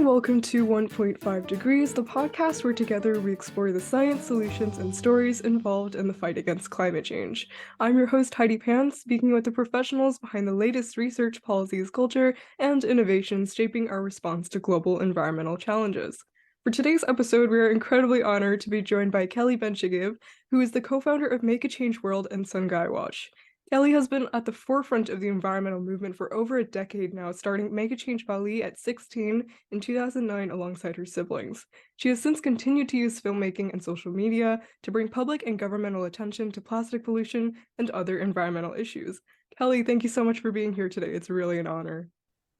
welcome to 1.5 Degrees, the podcast where together we explore the science, solutions, and stories involved in the fight against climate change. I'm your host, Heidi Pan, speaking with the professionals behind the latest research, policies, culture, and innovations shaping our response to global environmental challenges. For today's episode, we are incredibly honored to be joined by Kelly Bencheghib, who is the co-founder of Make a Change World and Sungai Watch. Kelly has been at the forefront of the environmental movement for over a decade now, starting Make a Change Bali at 16 in 2009 alongside her siblings. She has since continued to use filmmaking and social media to bring public and governmental attention to plastic pollution and other environmental issues. Kelly, thank you so much for being here today. It's really an honor.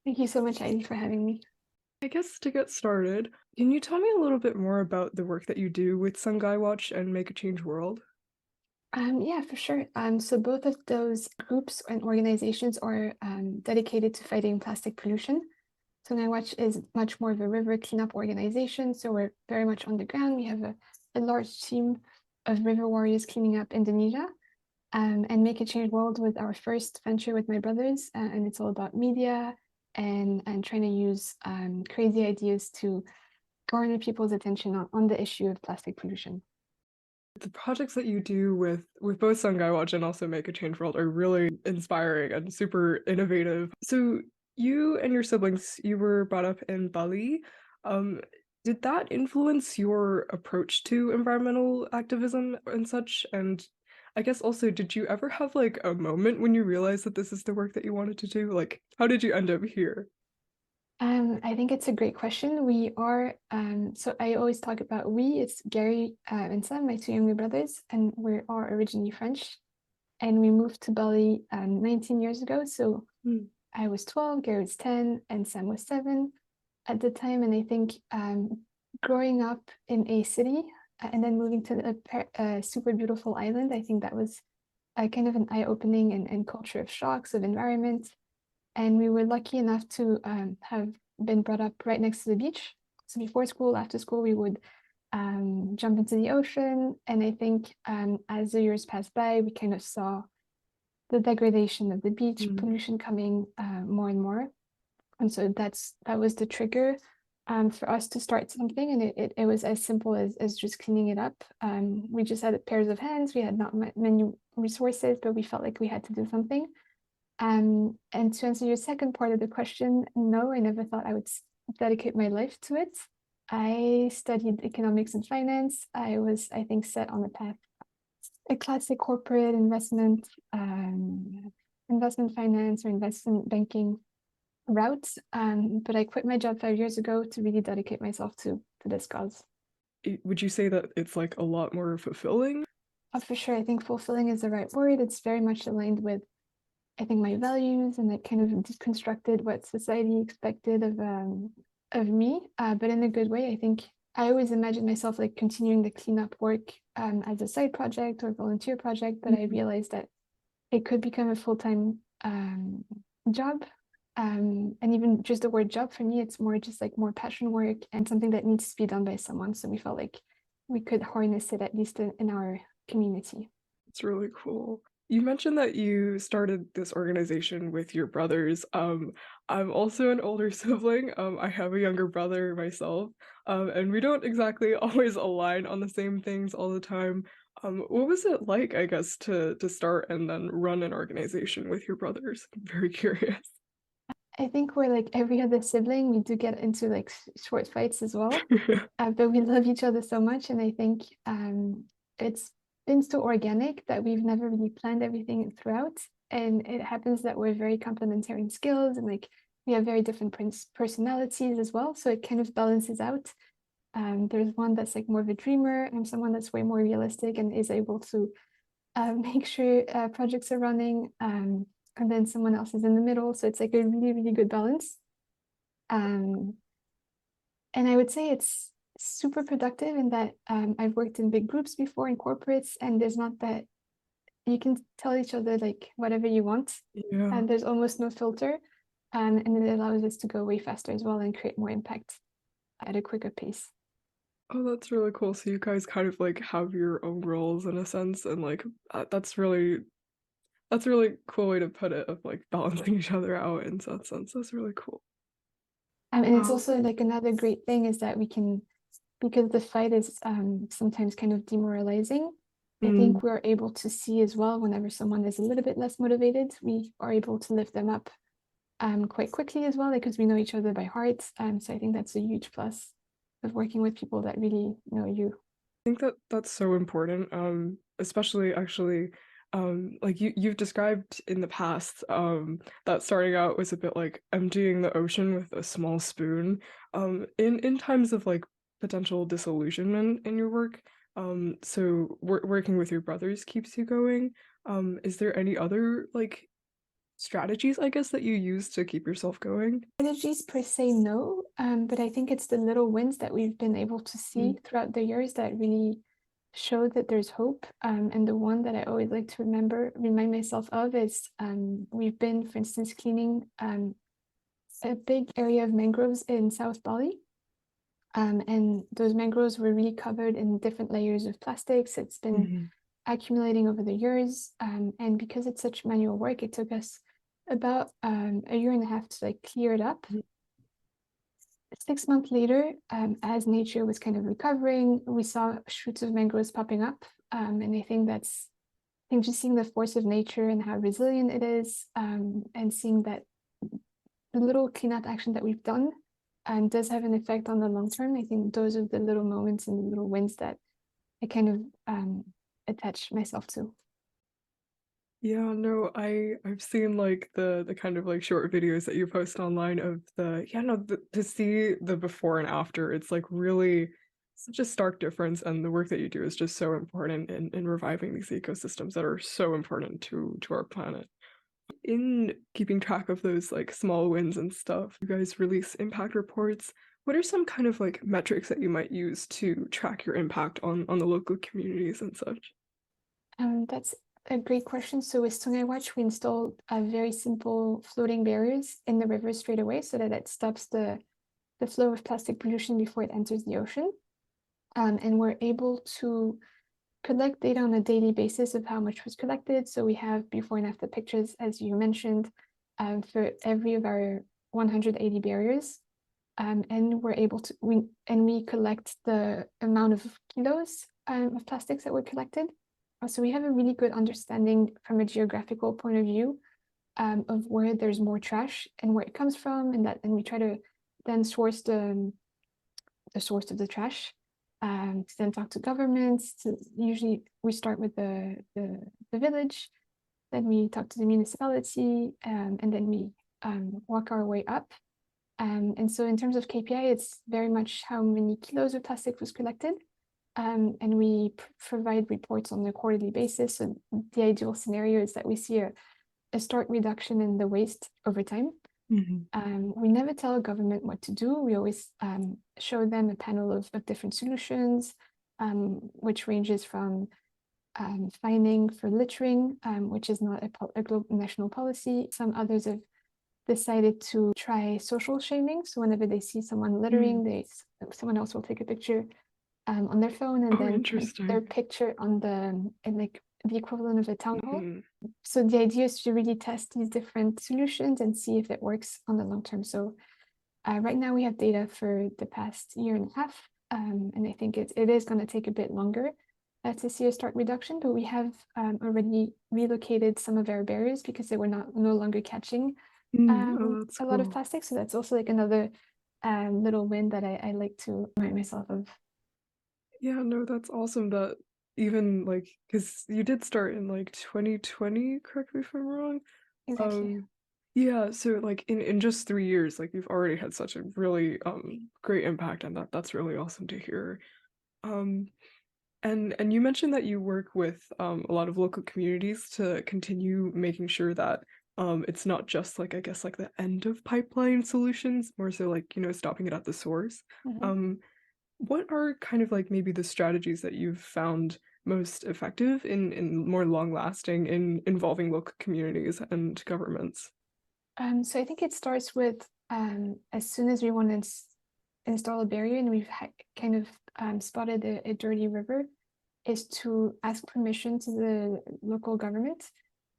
Thank you so much, Heidi, for having me. I guess to get started, can you tell me a little bit more about the work that you do with Sungai Watch and Make a Change World? Yeah, for sure. So both of those groups and organizations are dedicated to fighting plastic pollution. Sungai Watch is much more of a river cleanup organization, so we're very much on the ground. We have a large team of river warriors cleaning up Indonesia. And Make a Change World was our first venture with my brothers, and it's all about media and trying to use crazy ideas to garner people's attention on the issue of plastic pollution. The projects that you do with both Sungai Watch and also Make a Change World are really inspiring and super innovative. So you and your siblings, you were brought up in Bali. Did that influence your approach to environmental activism and such? And I guess also, did you ever have like a moment when you realized that this is the work that you wanted to do? Like, how did you end up here? I think it's a great question. We are, so I always talk about we, it's Gary and Sam, my two younger brothers, and we are originally French. And we moved to Bali 19 years ago. So I was 12, Gary was 10, and Sam was 7 at the time. And I think growing up in a city and then moving to a super beautiful island, I think that was kind of an eye-opening and culture of shocks, of environment. And we were lucky enough to have been brought up right next to the beach. So before school, after school, we would jump into the ocean. And I think as the years passed by, we kind of saw the degradation of the beach, pollution coming more and more. And so that was the trigger for us to start something. And it was as simple as just cleaning it up. We just had pairs of hands. We had not many resources, but we felt like we had to do something. And to answer your second part of the question, no, I never thought I would dedicate my life to it. I studied economics and finance. I was, I think, set on the path, a classic corporate investment finance or investment banking route. But I quit my job 5 years ago to really dedicate myself to this cause. Would you say that it's like a lot more fulfilling? Oh, for sure. I think fulfilling is the right word. It's very much aligned with, I think, my values, and it kind of deconstructed what society expected of me, but in a good way. I think I always imagined myself like continuing the cleanup work as a side project or volunteer project, but I realized that it could become a full-time job. And even just the word job for me, it's more just like more passion work and something that needs to be done by someone. So we felt like we could harness it at least in our community. It's really cool. You mentioned that you started this organization with your brothers. I'm also an older sibling. I have a younger brother myself, and we don't exactly always align on the same things all the time. What was it like, I guess, to start and then run an organization with your brothers? I'm very curious. I think we're like every other sibling. We do get into like short fights as well, but we love each other so much, and I think it's been so organic that we've never really planned everything throughout. And it happens that we're very complementary in skills, and like we have very different personalities as well. So it kind of balances out. There's one that's like more of a dreamer, and someone that's way more realistic and is able to make sure projects are running. And then someone else is in the middle. So it's like a really, really good balance. And I would say it's super productive in that I've worked in big groups before in corporates, and there's not that you can tell each other like whatever you want, and there's almost no filter, and it allows us to go way faster as well and create more impact at a quicker pace. Oh, that's really cool. So you guys kind of like have your own roles in a sense, and like that's really a really cool way to put it, of like balancing each other out in that sense. That's really cool. And it's also like another great thing is that we can, because the fight is sometimes kind of demoralizing, I think we're able to see as well whenever someone is a little bit less motivated, we are able to lift them up quite quickly as well, because we know each other by heart. So I think that's a huge plus of working with people that really know you. I think that that's so important, especially actually, like you've described in the past, that starting out was a bit like emptying the ocean with a small spoon. In times of like potential disillusionment in your work, so working with your brothers keeps you going. Is there any other like strategies, I guess, that you use to keep yourself going? Strategies per se, no, but I think it's the little wins that we've been able to see throughout the years that really show that there's hope. And the one that I always like to remind myself of is we've been, for instance, cleaning a big area of mangroves in South Bali. And those mangroves were really covered in different layers of plastics. It's been accumulating over the years. And because it's such manual work, it took us about a year and a half to like clear it up. 6 months later, as nature was kind of recovering, we saw shoots of mangroves popping up. And I think just seeing the force of nature and how resilient it is, and seeing that the little cleanup action that we've done does have an effect on the long term. I think those are the little moments and the little wins that I kind of attach myself to. Yeah, no, I've seen like the kind of like short videos that you post online of to see the before and after. It's like really such a stark difference, and the work that you do is just so important in reviving these ecosystems that are so important to our planet. In keeping track of those like small wins and stuff, you guys release impact reports. What are some kind of like metrics that you might use to track your impact on the local communities and such? That's a great question. So with Sungai Watch, we installed a very simple floating barriers in the river straight away so that it stops the flow of plastic pollution before it enters the ocean. And we're able to collect data on a daily basis of how much was collected. So we have before and after pictures, as you mentioned, for every of our 180 barriers. And we're able to, we collect the amount of kilos of plastics that were collected. So we have a really good understanding from a geographical point of view of where there's more trash and where it comes from, and we try to then source the source of the trash, to then talk to governments. Usually we start with the village, then we talk to the municipality, and then we walk our way up. And so in terms of KPI, it's very much how many kilos of plastic was collected. And we provide reports on a quarterly basis. So the ideal scenario is that we see a stark reduction in the waste over time. We never tell a government what to do. We always show them a panel of different solutions, which ranges from fining for littering, which is not a global national policy. Some others have decided to try social shaming. So whenever they see someone littering, someone else will take a picture on their phone and then put their picture on like the equivalent of a town hall. So the idea is to really test these different solutions and see if it works on the long term. So right now we have data for the past year and a half, and I think it is going to take a bit longer to see a stark reduction, but we have already relocated some of our barriers because they were no longer catching a lot of plastic. So that's also like another little win that I like to remind myself of. Yeah, no, that's awesome that even like because you did start in like 2020, correct me if I'm wrong. Exactly. Yeah, so like in just 3 years, like you've already had such a really great impact, and that's really awesome to hear. Um, and you mentioned that you work with a lot of local communities to continue making sure that it's not just like I guess like the end of pipeline solutions, more so like, stopping it at the source. What are kind of like maybe the strategies that you've found most effective in more long lasting in involving local communities and governments? So I think it starts with as soon as we want to install a barrier and we've kind of spotted a dirty river, is to ask permission to the local government.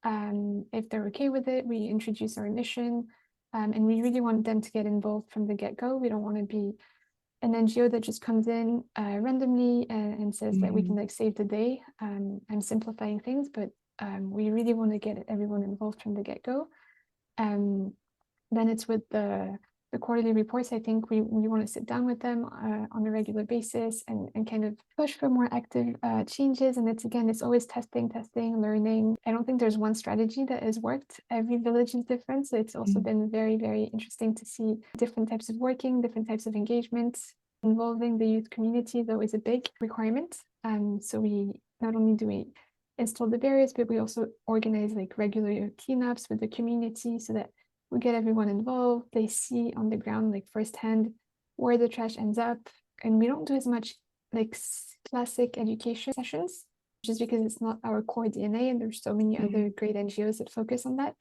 If they're okay with it, we introduce our mission. And we really want them to get involved from the get-go. We don't want to be an NGO that just comes in randomly and says that we can like save the day. I'm simplifying things, but we really want to get everyone involved from the get-go. Then it's with the quarterly reports. I think we want to sit down with them on a regular basis and kind of push for more active changes. And it's always testing, learning. I don't think there's one strategy that has worked. Every village is different. So it's also been very, very interesting to see different types of working, different types of engagements. Involving the youth community, though, is a big requirement. So we not only do we install the barriers, but we also organize like regular cleanups with the community so that we get everyone involved. They see on the ground, like firsthand, where the trash ends up. And we don't do as much like classic education sessions, just because it's not our core DNA. And there's so many other great NGOs that focus on that.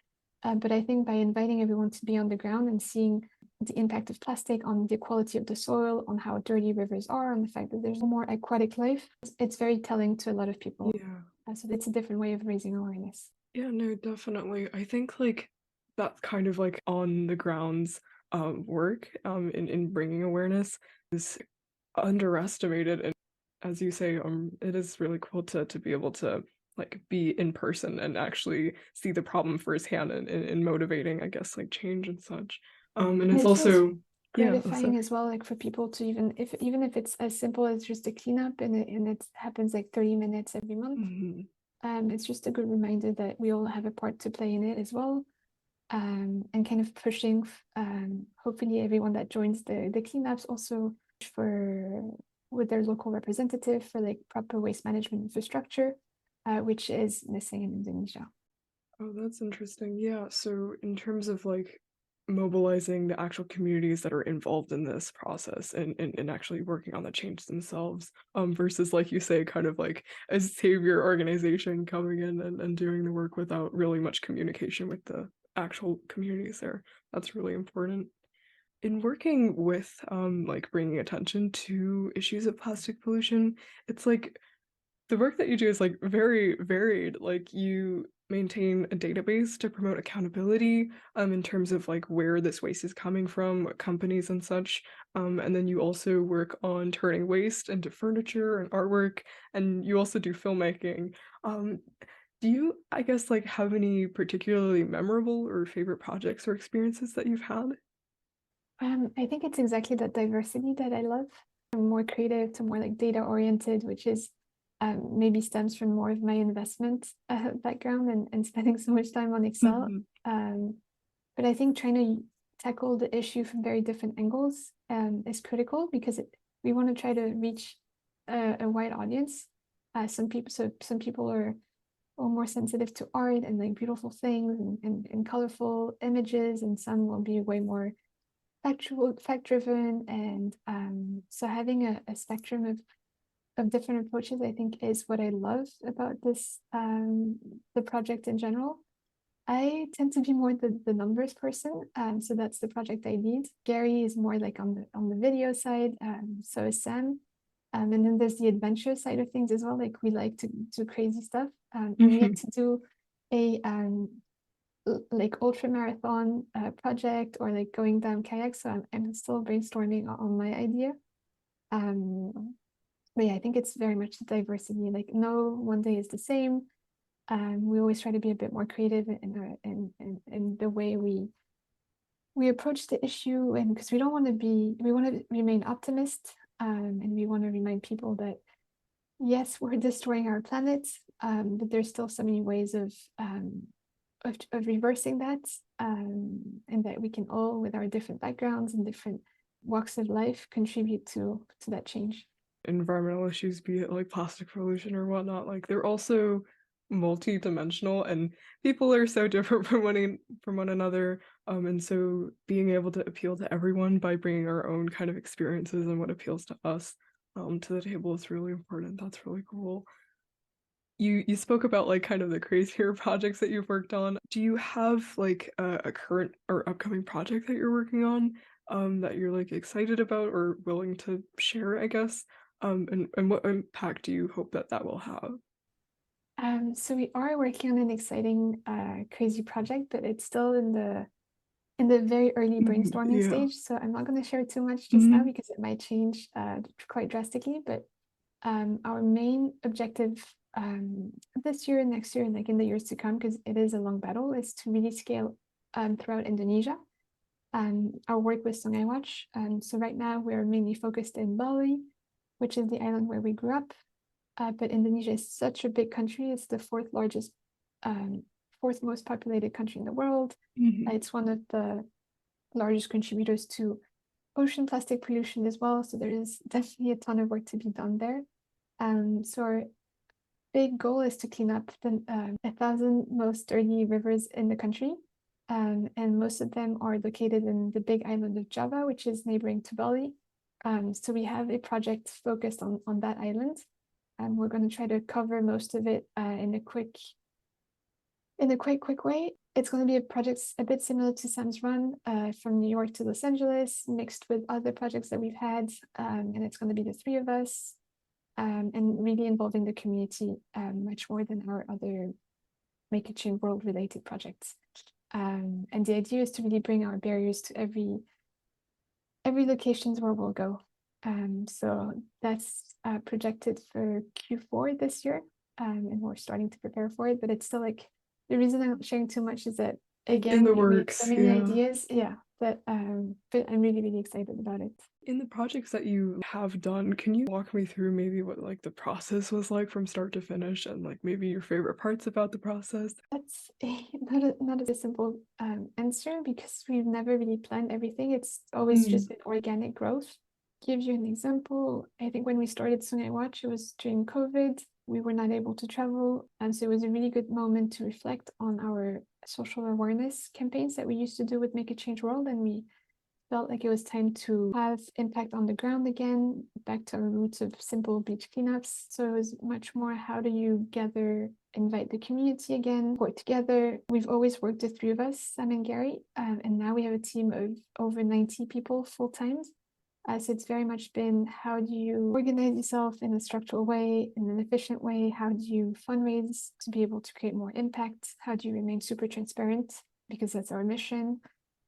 But I think by inviting everyone to be on the ground and seeing the impact of plastic on the quality of the soil, on how dirty rivers are, on the fact that there's more aquatic life, it's very telling to a lot of people. Yeah. So it's a different way of raising awareness. Yeah, no, definitely. I think like that's kind of like on the grounds work in bringing awareness is underestimated. And as you say, it is really cool to be able to like be in person and actually see the problem firsthand and motivating, I guess, like change and such. And it's also gratifying as well, like for people to even if it's as simple as just a cleanup and it happens like 30 minutes every month. It's just a good reminder that we all have a part to play in it as well. And kind of pushing hopefully everyone that joins the cleanups also with their local representative for like proper waste management infrastructure, which is missing in Indonesia. Oh, that's interesting. Yeah, so in terms of like mobilizing the actual communities that are involved in this process and actually working on the change themselves, versus like you say, kind of like a savior organization coming in and doing the work without really much communication with the actual communities there. That's really important. In working with like bringing attention to issues of plastic pollution, it's like the work that you do is like very varied. Like you maintain a database to promote accountability in terms of like where this waste is coming from, what companies and such. And then you also work on turning waste into furniture and artwork, and you also do filmmaking. Do you, I guess, like have any particularly memorable or favorite projects or experiences that you've had? I think it's exactly that diversity that I love. From more creative to more like data oriented, which is maybe stems from more of my investment background and spending so much time on Excel. But I think trying to tackle the issue from very different angles is critical because we want to try to reach a wide audience. Some people are more sensitive to art and like beautiful things and colorful images, and some will be way more fact driven. And so having a spectrum of different approaches, I think, is what I love about this the project in general. I tend to be more the numbers person, so that's the project I lead. Gary is more like on the video side, so is Sam. And then there's the adventure side of things as well. Like we like to do crazy stuff. I'm yet to do a like ultra marathon project or like going down kayaks, so I'm still brainstorming on my idea. But yeah, I think it's very much the diversity. Like no one day is the same. We always try to be a bit more creative in the way we approach the issue, and because we want to remain optimist, and we want to remind people that yes, we're destroying our planet, but there's still so many ways of reversing that, and that we can all, with our different backgrounds and different walks of life, contribute to that change. Environmental issues, be it like plastic pollution or whatnot, like they're also multi-dimensional and people are so different from one another. And so being able to appeal to everyone by bringing our own kind of experiences and what appeals to us to the table is really important. That's really cool. You spoke about like kind of the crazier projects that you've worked on. Do you have like a current or upcoming project that you're working on that you're like excited about or willing to share, I guess? And what impact do you hope that will have? So we are working on an exciting crazy project, but it's still in the in the very early brainstorming Yeah. stage, so I'm not going to share too much just now Mhm. because it might change quite drastically. But our main objective this year, next year, and like in the years to come, because it is a long battle, is to really scale throughout Indonesia. Our work with Sungai Watch. So right now we're mainly focused in Bali, which is the island where we grew up. But Indonesia is such a big country. It's the fourth most populated country in the world. Mhm. It's one of the largest contributors to ocean plastic pollution as well. So there is definitely a ton of work to be done there. So our big goal is to clean up the 1,000 most dirty rivers in the country. And most of them are located in the big island of Java, which is neighboring to Bali. So we have a project focused on that island. And we're going to try to cover most of it in a quite quick way. It's going to be a project a bit similar to Sam's Run, from New York to Los Angeles, mixed with other projects that we've had. And it's going to be the three of us, and really involving the community much more than our other Make a Change World related projects. And the idea is to really bring our barriers to every locations where we'll go. So that's projected for Q4 this year, and we're starting to prepare for it. But it's still like, the reason I'm not sharing too much is that In again the we have so works, many yeah. ideas. Yeah, but I'm really excited about it. In the projects that you have done, can you walk me through maybe what like the process was like from start to finish and like maybe your favorite parts about the process? That's not a simple answer because we've never really planned everything. It's always Mm. just been organic growth. Give you an example. I think when we started Sungai Watch, it was during COVID. We were not able to travel, and so it was a really good moment to reflect on our social awareness campaigns that we used to do with Make a Change World, and we felt like it was time to have impact on the ground again, back to our roots of simple beach cleanups. So it was much more, how do you gather, invite the community again, work together. We've always worked, the three of us, Sam and Gary, and now we have a team of over 90 people full time. So it's very much been, how do you organize yourself in a structural way, in an efficient way? How do you fundraise to be able to create more impact? How do you remain super transparent? Because that's our mission.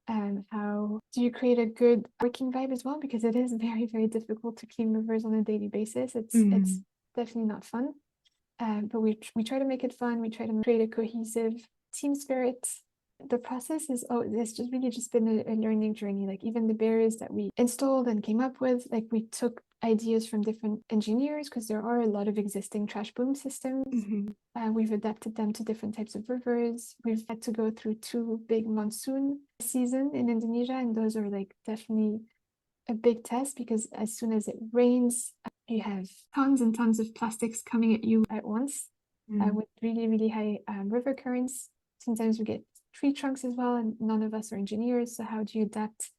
And how do you create a good working vibe as well? Because it is very difficult to clean rivers on a daily basis. It's definitely not fun. But we try to make it fun. We try to create a cohesive team spirit. The process is, it's just really just been a learning journey. Like even the barriers that we installed and came up with, like we took ideas from different engineers because there are a lot of existing trash boom systems. Mhm. We've adapted them to different types of rivers. We've had to go through 2 big monsoon season in Indonesia, and those are like definitely a big test because as soon as it rains, you have tons and tons of plastics coming at you at once, Mm. with really high river currents. Sometimes we get tree trunks as well, and none of us are engineers. So how do you adapt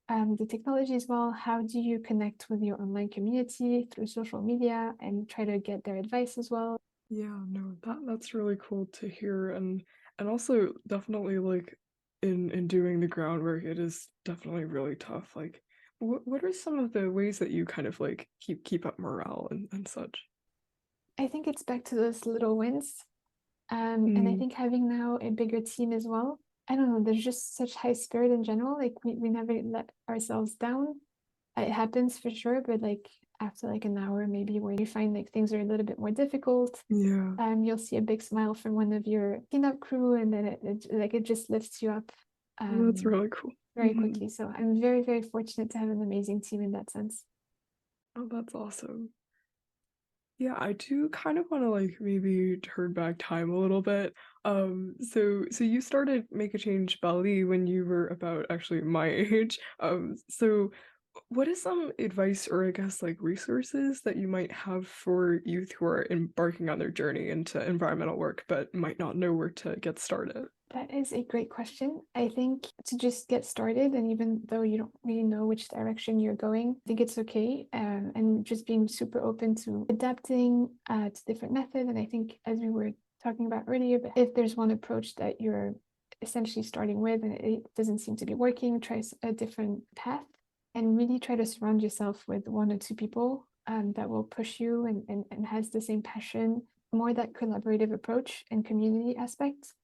the technology as well? How do you connect with your online community through social media and try to get their advice as well? Yeah, no, that's really cool to hear and also definitely like in doing the groundwork, it is definitely really tough. Like what are some of the ways that you kind of like keep up morale and such? I think it's back to those little wins. And I Mm. think having now a bigger team as well, I don't know, there's just such high spirit in general. Like we never let ourselves down. It happens for sure, but like after like an hour, maybe where you find like things are a little bit more difficult, Yeah. you'll see a big smile from one of your cleanup crew, and then it just lifts you up That's um really cool. very Hmm. quickly. So I'm very fortunate to have an amazing team in that sense. Oh, that's awesome. Yeah, I do kind of want to like maybe turn back time a little bit. So you started Make a Change Bali when you were about actually my age. So what is some advice or I guess like resources that you might have for youth who are embarking on their journey into environmental work but might not know where to get started? That is a great question. I think to just get started, and even though you don't really know which direction you're going, I think it's okay. And just being super open to adapting to different methods. And I think, as we were talking about earlier, but if there's one approach that you're essentially starting with and it doesn't seem to be working, try a different path and really try to surround yourself with 1 or 2 people that will push you and has the same passion, more that collaborative approach and community aspect.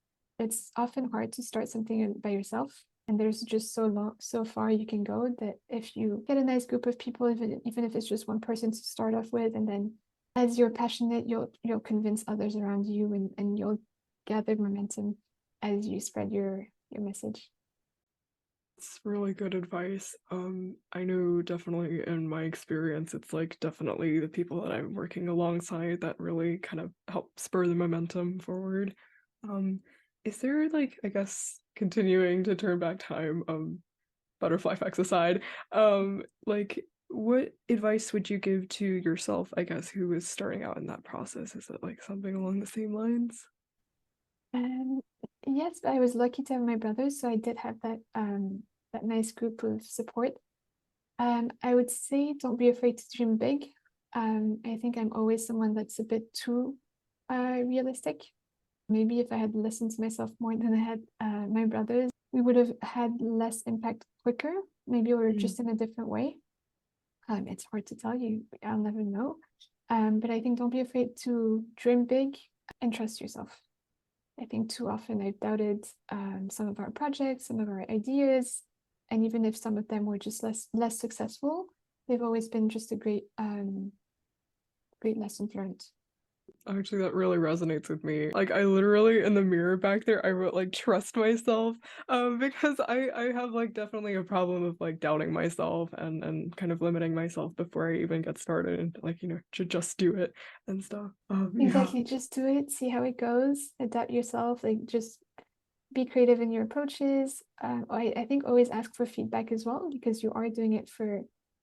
It's often hard to start something by yourself. And there's just so far you can go, that if you get a nice group of people, even if it's just one person to start off with, and then as you're passionate, you'll convince others around you, and you'll gather momentum as you spread your message. It's really good advice. I know definitely in my experience, it's like definitely the people that I'm working alongside that really kind of help spur the momentum forward. Is there like, I guess, continuing to turn back time, butterfly effects aside, like what advice would you give to yourself, I guess, who is starting out in that process? Is it like something along the same lines? Um, yes, I was lucky to have my brothers, so I did have that nice group of support. I would say don't be afraid to dream big. I think I'm always someone that's a bit too realistic. Maybe if I had listened to myself more than I had my brothers, we would have had less impact quicker. Maybe we're just in a different way. It's hard to tell you. I'll never know. But I think don't be afraid to dream big and trust yourself. I think too often I've doubted some of our projects, some of our ideas, and even if some of them were just less successful, they've always been just a great lesson learned. Actually, that really resonates with me. Like, I literally in the mirror back there, I wrote like trust myself, because I have like definitely a problem of like doubting myself and kind of limiting myself before I even get started, and like, you know, to just do it and stuff. Yeah. Exactly, just do it, see how it goes, adapt yourself, like just be creative in your approaches. I think always ask for feedback as well, because you are doing it for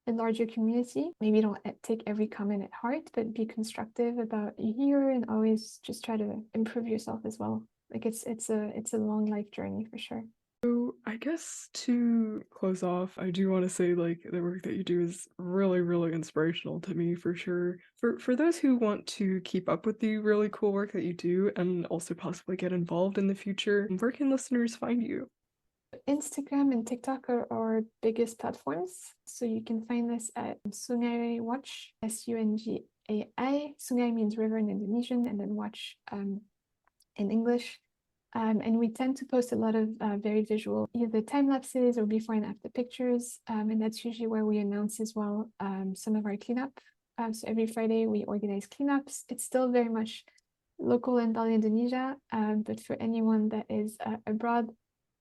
a larger community. Maybe don't take every comment at heart, but be constructive about you hear, and always just try to improve yourself as well. Like it's a long life journey for sure. So I guess to close off, I do want to say like the work that you do is really, really inspirational to me for sure. For those who want to keep up with the really cool work that you do and also possibly get involved in the future, where can listeners find you? Instagram and TikTok are our biggest platforms. So you can find us at Sungai Watch, Sungai. Sungai means river in Indonesian, and then watch in English. And we tend to post a lot of very visual, either time lapses or before and after pictures. And that's usually where we announce as well some of our cleanup. So every Friday we organize cleanups. It's still very much local in Bali, Indonesia, but for anyone that is abroad,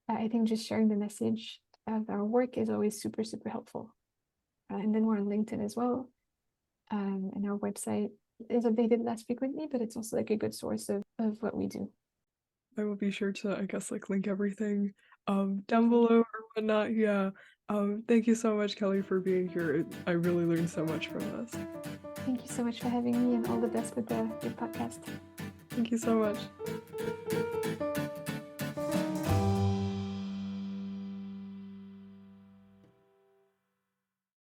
I think just sharing the message of our work is always super, super helpful. And then we're on LinkedIn as well. And our website is updated less frequently, but it's also like a good source of what we do. I will be sure to, I guess, like link everything down below or whatnot. Yeah. Thank you so much, Kelly, for being here. I really learned so much from this. Thank you so much for having me, and all the best with your podcast. Thank you so much.